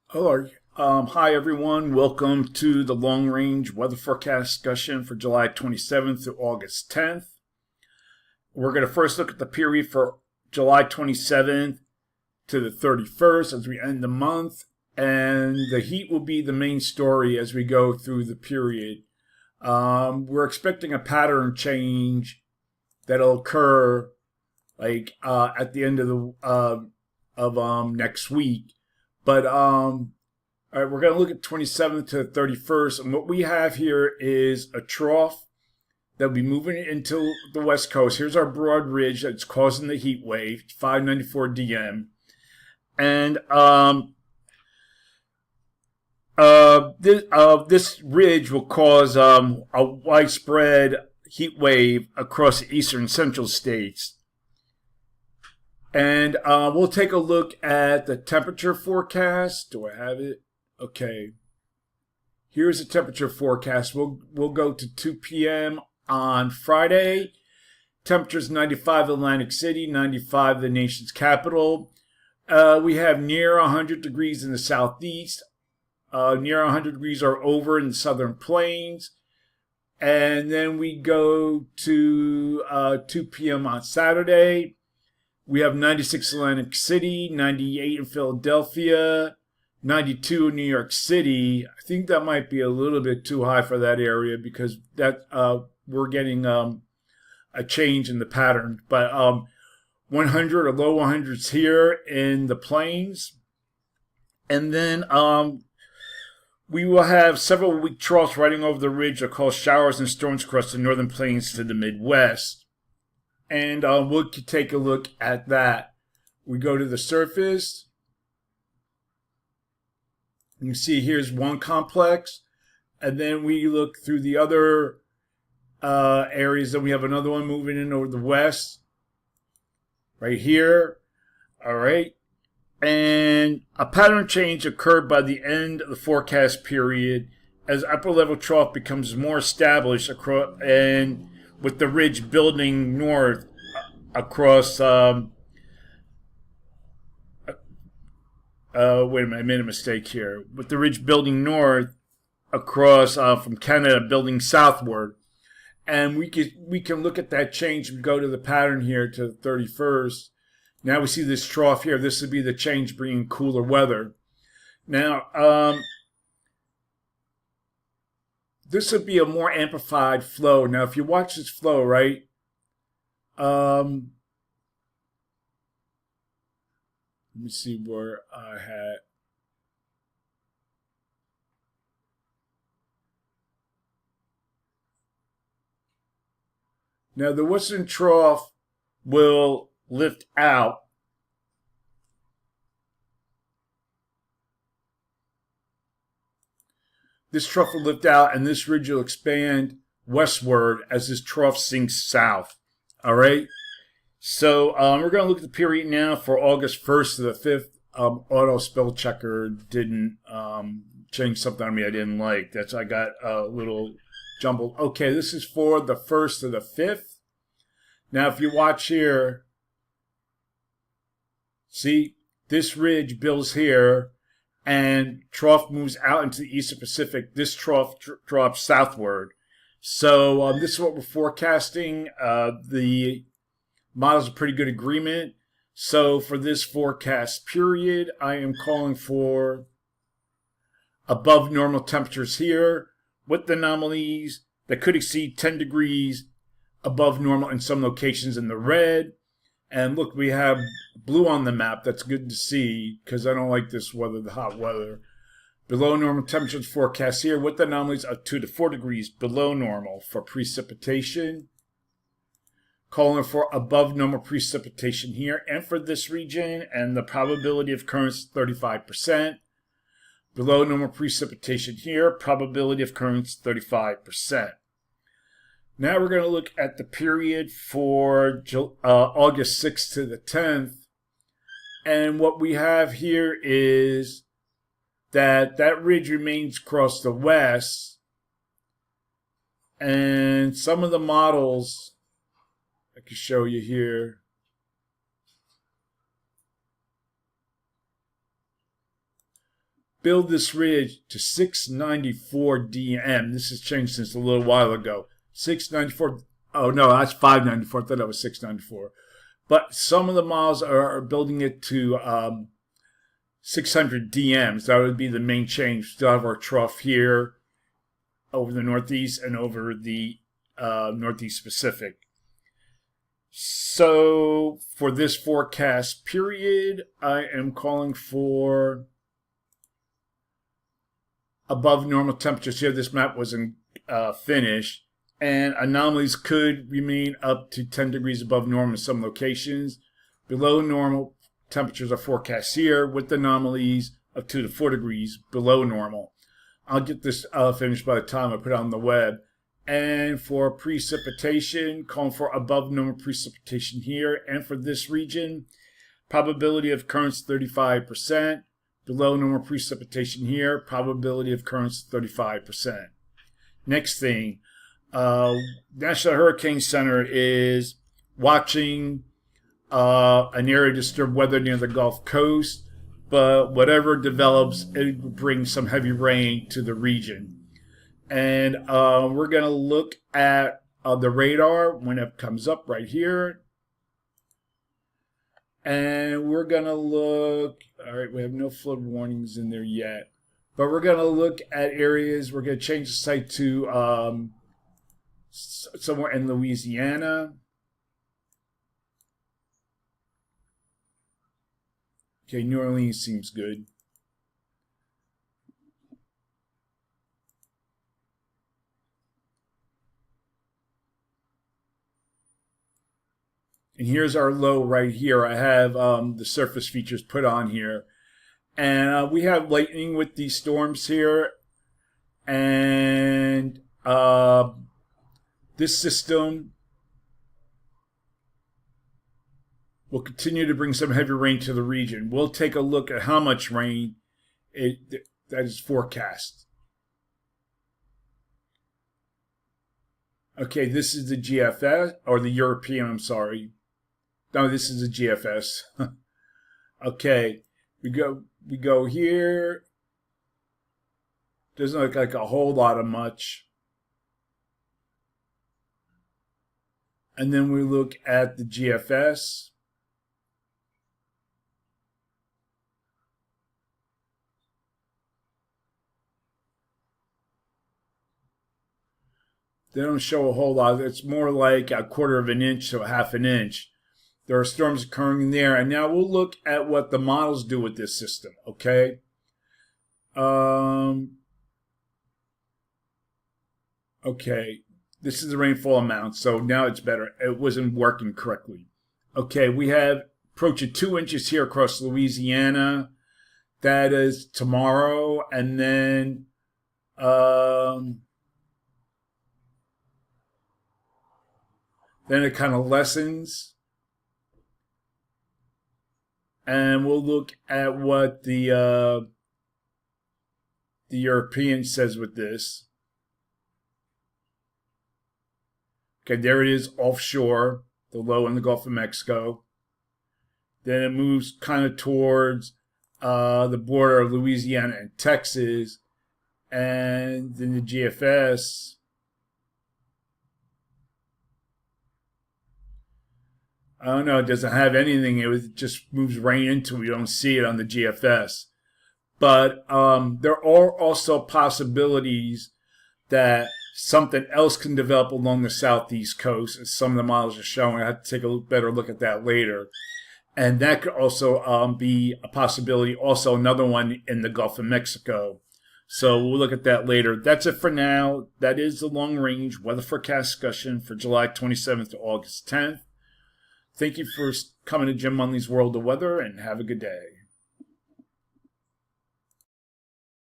Hello. Hi, everyone. Welcome to the long range weather forecast discussion for July 27th through August 10th. We're going to first look at the period for July 27th to the 31st as we end the month. And the heat will be the main story as we go through the period. We're expecting a pattern change that'll occur at the end of next week. But all right, we're going to look at 27th to 31st, and what we have here is a trough that'll be moving into the west coast. Here's our broad ridge that's causing the heat wave, 594 DM, and this ridge will cause a widespread heat wave across the eastern central states. And we'll take a look at the temperature forecast. Do I have it? Okay. Here's the temperature forecast. We'll go to 2 p.m. on Friday. Temperatures 95 Atlantic City, 95 the nation's capital. We have near 100 degrees in the southeast. Near 100 degrees are over in the southern plains. And then we go to 2 p.m. on Saturday. We have 96 Atlantic City, 98 in Philadelphia, 92 in New York City. I think that might be a little bit too high for that area because that we're getting a change in the pattern. But 100 or low 100s here in the plains. And then we will have several weak troughs riding over the ridge that cause showers and storms across the northern plains to the Midwest. And we'll take a look at that. We go to the surface. You can see here's one complex. And then we look through the other areas. And we have another one moving in over the west. Right here. All right. And a pattern change occurred by the end of the forecast period as upper level trough becomes more established across and with the ridge building north across, wait a minute, I made a mistake here. With the ridge building north across from Canada building southward. And we can look at that change and go to the pattern here to the 31st. Now we see this trough here. This would be the change bringing cooler weather. Now, this would be a more amplified flow. Now, if you watch this flow, right, let me see where I had. Now, the western trough will lift out. This trough will lift out, and this ridge will expand westward as this trough sinks south. All right. So we're going to look at the period now for August 1st to the 5th. Auto spell checker didn't change something on me I didn't like. That's I got a little jumbled. Okay, this is for the 1st to the 5th. Now, if you watch here, see this ridge builds here. And trough moves out into the eastern Pacific. This trough drops southward. So this is what we're forecasting. The model's a pretty good agreement. So for this forecast period, I am calling for above normal temperatures here with anomalies that could exceed 10 degrees above normal in some locations in the red. And look, we have blue on the map. That's good to see because I don't like this weather, the hot weather. Below normal temperatures forecast here with anomalies of 2 to 4 degrees below normal for precipitation. Calling for above normal precipitation here and for this region. And the probability of occurrence 35%. Below normal precipitation here. Probability of occurrence 35%. Now we're going to look at the period for August 6th to the 10th. And what we have here is that ridge remains across the west. And some of the models can show you here. Build this ridge to 694 dm. This has changed since a little while ago. 694. Oh no, that's 594. I thought that was 694. But some of the models are building it to 600 dms. That would be the main change. Still have our trough here over the Northeast and over the Northeast Pacific. So for this forecast period, I am calling for above normal temperatures. Here, this map wasn't finished, and anomalies could remain up to 10 degrees above normal in some locations. Below normal temperatures are forecast here, with anomalies of 2 to 4 degrees below normal. I'll get this finished by the time I put it on the web. And for precipitation, calling for above normal precipitation here. And for this region, probability of occurrence 35%. Below normal precipitation here, probability of occurrence 35%. Next thing, National Hurricane Center is watching an area of disturbed weather near the Gulf Coast, but whatever develops, it will bring some heavy rain to the region. And we're going to look at the radar when it comes up right here. And we're going to look, all right, we have no flood warnings in there yet. But we're going to look at areas, we're going to change the site to somewhere in Louisiana. Okay, New Orleans seems good. And here's our low right here. I have the surface features put on here. And we have lightning with these storms here. And this system will continue to bring some heavy rain to the region. We'll take a look at how much rain that is forecast. Okay, this is the GFS, or the European, I'm sorry. No, this is the GFS. Okay, we go here. Doesn't look like a whole lot of much. And then we look at the GFS. They don't show a whole lot. It's more like a quarter of an inch to a half an inch. There are storms occurring there. And now we'll look at what the models do with this system, okay? Okay, this is the rainfall amount, so now it's better. It wasn't working correctly. Okay, we have approaching 2 inches here across Louisiana. That is tomorrow, and then it kind of lessens. And we'll look at what the European says with this. Okay, there it is offshore, the low in the Gulf of Mexico. Then it moves kind of towards the border of Louisiana and Texas. And then the GFS. I don't know, it doesn't have anything. It just moves rain into it. You don't see it on the GFS. But there are also possibilities that something else can develop along the southeast coast, as some of the models are showing. I have to take a better look at that later. And that could also be a possibility, also another one in the Gulf of Mexico. So we'll look at that later. That's it for now. That is the long-range weather forecast discussion for July 27th to August 10th. Thank you for coming to Jim Munley's World of Weather, and have a good day.